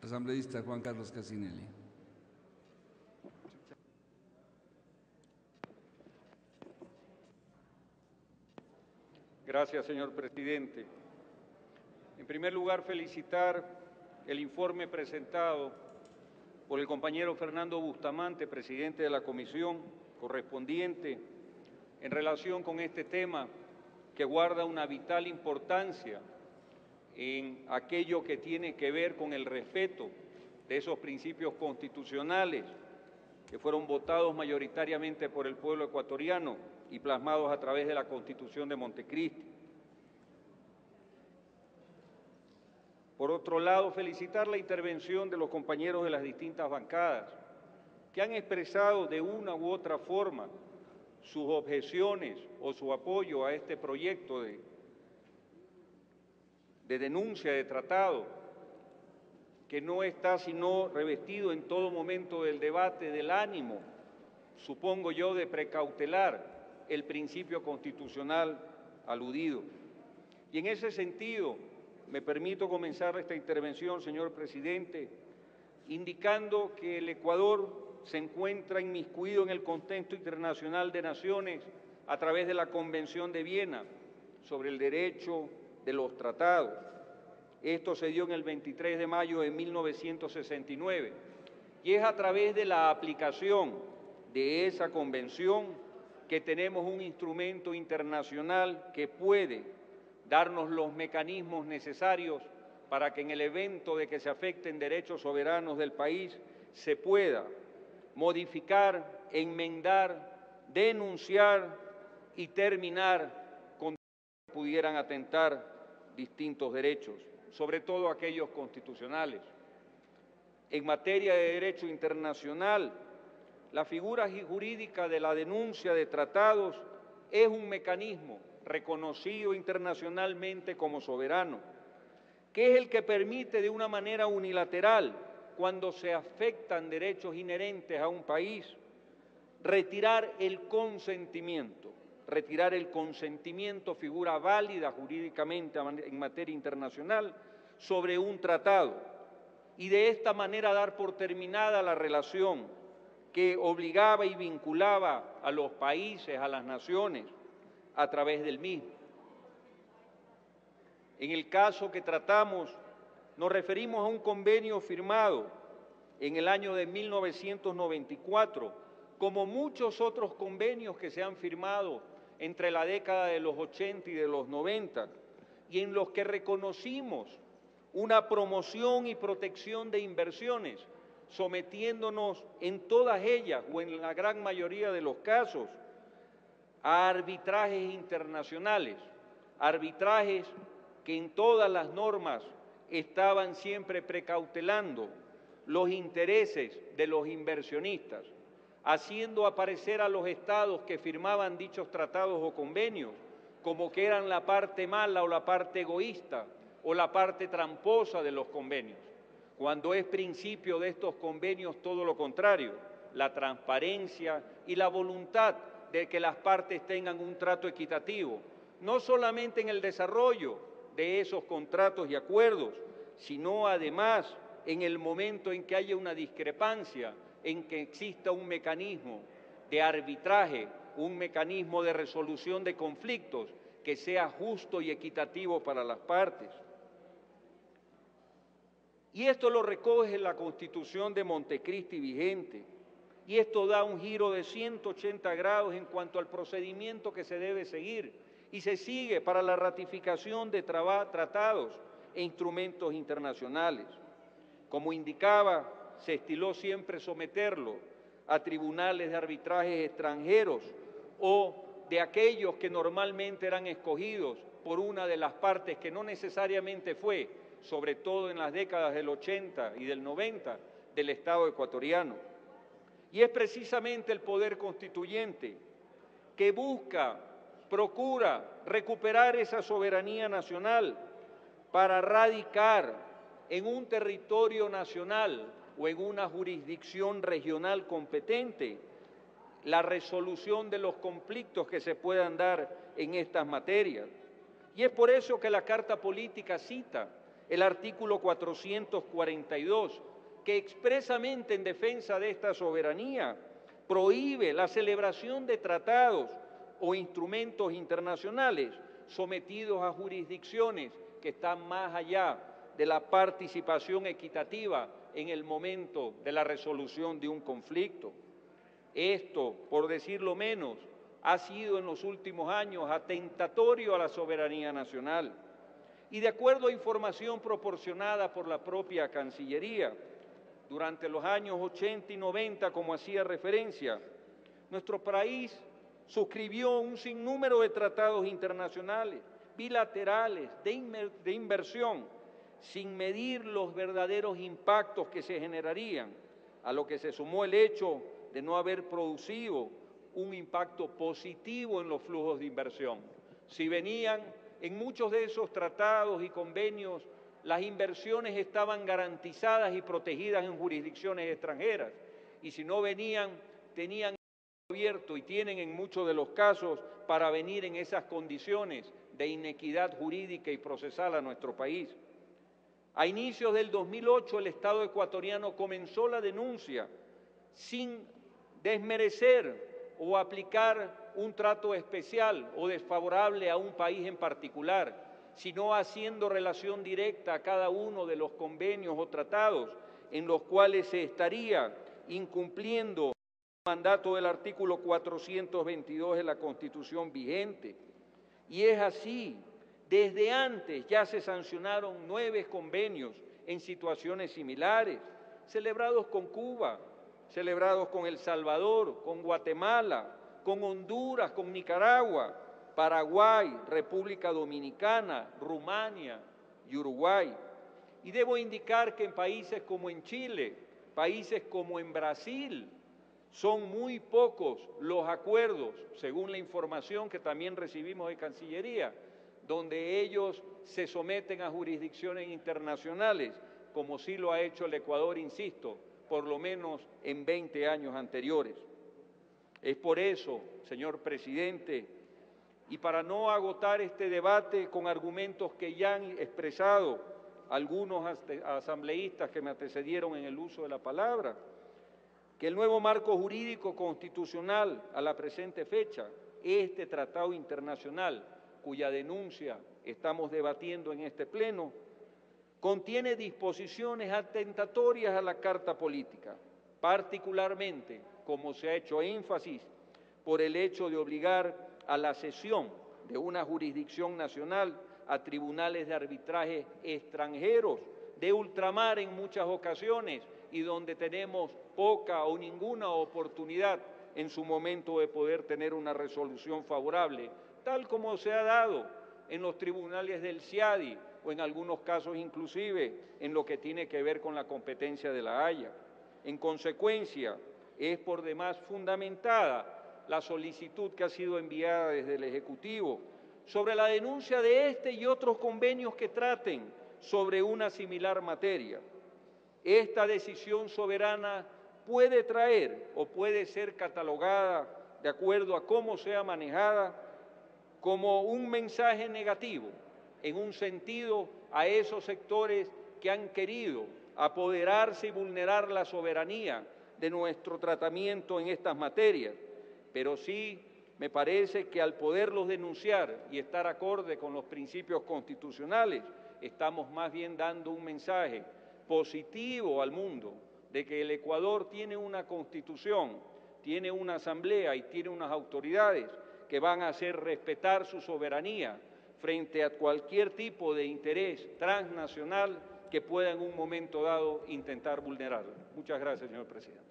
Asambleísta Juan Carlos Casinelli. Gracias, señor presidente. En primer lugar, felicitar el informe presentado por el compañero Fernando Bustamante, presidente de la comisión correspondiente, en relación con este tema que guarda una vital importancia en aquello que tiene que ver con el respeto de esos principios constitucionales que fueron votados mayoritariamente por el pueblo ecuatoriano y plasmados a través de la Constitución de Montecristi. Por otro lado, felicitar la intervención de los compañeros de las distintas bancadas que han expresado de una u otra forma sus objeciones o su apoyo a este proyecto de denuncia de tratado, que no está sino revestido en todo momento del debate del ánimo, supongo yo, de precautelar el principio constitucional aludido. Y en ese sentido, me permito comenzar esta intervención, señor presidente, indicando que el Ecuador se encuentra inmiscuido en el contexto internacional de naciones a través de la Convención de Viena sobre el derecho de los tratados. Esto se dio en el 23 de mayo de 1969 y es a través de la aplicación de esa convención que tenemos un instrumento internacional que puede darnos los mecanismos necesarios para que en el evento de que se afecten derechos soberanos del país se pueda modificar, enmendar, denunciar y terminar con que pudieran atentar distintos derechos, sobre todo aquellos constitucionales. En materia de derecho internacional, la figura jurídica de la denuncia de tratados es un mecanismo reconocido internacionalmente como soberano, que es el que permite de una manera unilateral, cuando se afectan derechos inherentes a un país, retirar el consentimiento. Retirar el consentimiento, figura válida jurídicamente en materia internacional, sobre un tratado, y de esta manera dar por terminada la relación que obligaba y vinculaba a los países, a las naciones, a través del mismo. En el caso que tratamos, nos referimos a un convenio firmado en el año de 1994, como muchos otros convenios que se han firmado entre la década de los 80 y de los 90, y en los que reconocimos una promoción y protección de inversiones, sometiéndonos en todas ellas, o en la gran mayoría de los casos, a arbitrajes internacionales, arbitrajes que en todas las normas estaban siempre precautelando los intereses de los inversionistas, haciendo aparecer a los estados que firmaban dichos tratados o convenios como que eran la parte mala o la parte egoísta o la parte tramposa de los convenios, cuando es principio de estos convenios todo lo contrario, la transparencia y la voluntad de que las partes tengan un trato equitativo, no solamente en el desarrollo de esos contratos y acuerdos, sino además en el momento en que haya una discrepancia, en que exista un mecanismo de arbitraje, un mecanismo de resolución de conflictos que sea justo y equitativo para las partes. Y esto lo recoge la Constitución de Montecristi vigente, y esto da un giro de 180 grados en cuanto al procedimiento que se debe seguir, y se sigue para la ratificación de tratados e instrumentos internacionales. Como indicaba, se estiló siempre someterlo a tribunales de arbitrajes extranjeros o de aquellos que normalmente eran escogidos por una de las partes que no necesariamente fue, sobre todo en las décadas del 80 y del 90, del Estado ecuatoriano. Y es precisamente el poder constituyente que procura recuperar esa soberanía nacional para radicar en un territorio nacional o en una jurisdicción regional competente la resolución de los conflictos que se puedan dar en estas materias. Y es por eso que la Carta Política cita el artículo 442, que expresamente en defensa de esta soberanía prohíbe la celebración de tratados o instrumentos internacionales sometidos a jurisdicciones que están más allá de la participación equitativa en el momento de la resolución de un conflicto. Esto, por decirlo menos, ha sido en los últimos años atentatorio a la soberanía nacional. Y de acuerdo a información proporcionada por la propia Cancillería, durante los años 80 y 90, como hacía referencia, nuestro país suscribió un sinnúmero de tratados internacionales, bilaterales, de inversión, sin medir los verdaderos impactos que se generarían, a lo que se sumó el hecho de no haber producido un impacto positivo en los flujos de inversión. Si venían en muchos de esos tratados y convenios, las inversiones estaban garantizadas y protegidas en jurisdicciones extranjeras, y si no venían, tenían abierto y tienen en muchos de los casos para venir en esas condiciones de inequidad jurídica y procesal a nuestro país. A inicios del 2008 el Estado ecuatoriano comenzó la denuncia sin desmerecer o aplicar un trato especial o desfavorable a un país en particular, sino haciendo relación directa a cada uno de los convenios o tratados en los cuales se estaría incumpliendo el mandato del artículo 422 de la Constitución vigente. Y es así, desde antes ya se sancionaron 9 convenios en situaciones similares, celebrados con Cuba, celebrados con El Salvador, con Guatemala, con Honduras, con Nicaragua, Paraguay, República Dominicana, Rumania y Uruguay. Y debo indicar que en países como en Chile, países como en Brasil, son muy pocos los acuerdos, según la información que también recibimos de Cancillería, donde ellos se someten a jurisdicciones internacionales, como sí lo ha hecho el Ecuador, insisto, por lo menos en 20 años anteriores. Es por eso, señor presidente, y para no agotar este debate con argumentos que ya han expresado algunos asambleístas que me antecedieron en el uso de la palabra, que el nuevo marco jurídico constitucional a la presente fecha, este tratado internacional cuya denuncia estamos debatiendo en este pleno, contiene disposiciones atentatorias a la Carta Política, particularmente, como se ha hecho énfasis, por el hecho de obligar a la cesión de una jurisdicción nacional a tribunales de arbitraje extranjeros, de ultramar en muchas ocasiones y donde tenemos poca o ninguna oportunidad en su momento de poder tener una resolución favorable, tal como se ha dado en los tribunales del CIADI o en algunos casos inclusive en lo que tiene que ver con la competencia de la Haya. En consecuencia, es por demás fundamentada la solicitud que ha sido enviada desde el Ejecutivo sobre la denuncia de este y otros convenios que traten sobre una similar materia. Esta decisión soberana puede traer o puede ser catalogada, de acuerdo a cómo sea manejada, como un mensaje negativo, en un sentido a esos sectores que han querido apoderarse y vulnerar la soberanía de nuestro tratamiento en estas materias. Pero sí me parece que al poderlos denunciar y estar acorde con los principios constitucionales, estamos más bien dando un mensaje positivo al mundo de que el Ecuador tiene una constitución, tiene una asamblea y tiene unas autoridades que van a hacer respetar su soberanía frente a cualquier tipo de interés transnacional que pueda en un momento dado intentar vulnerarla. Muchas gracias, señor presidente.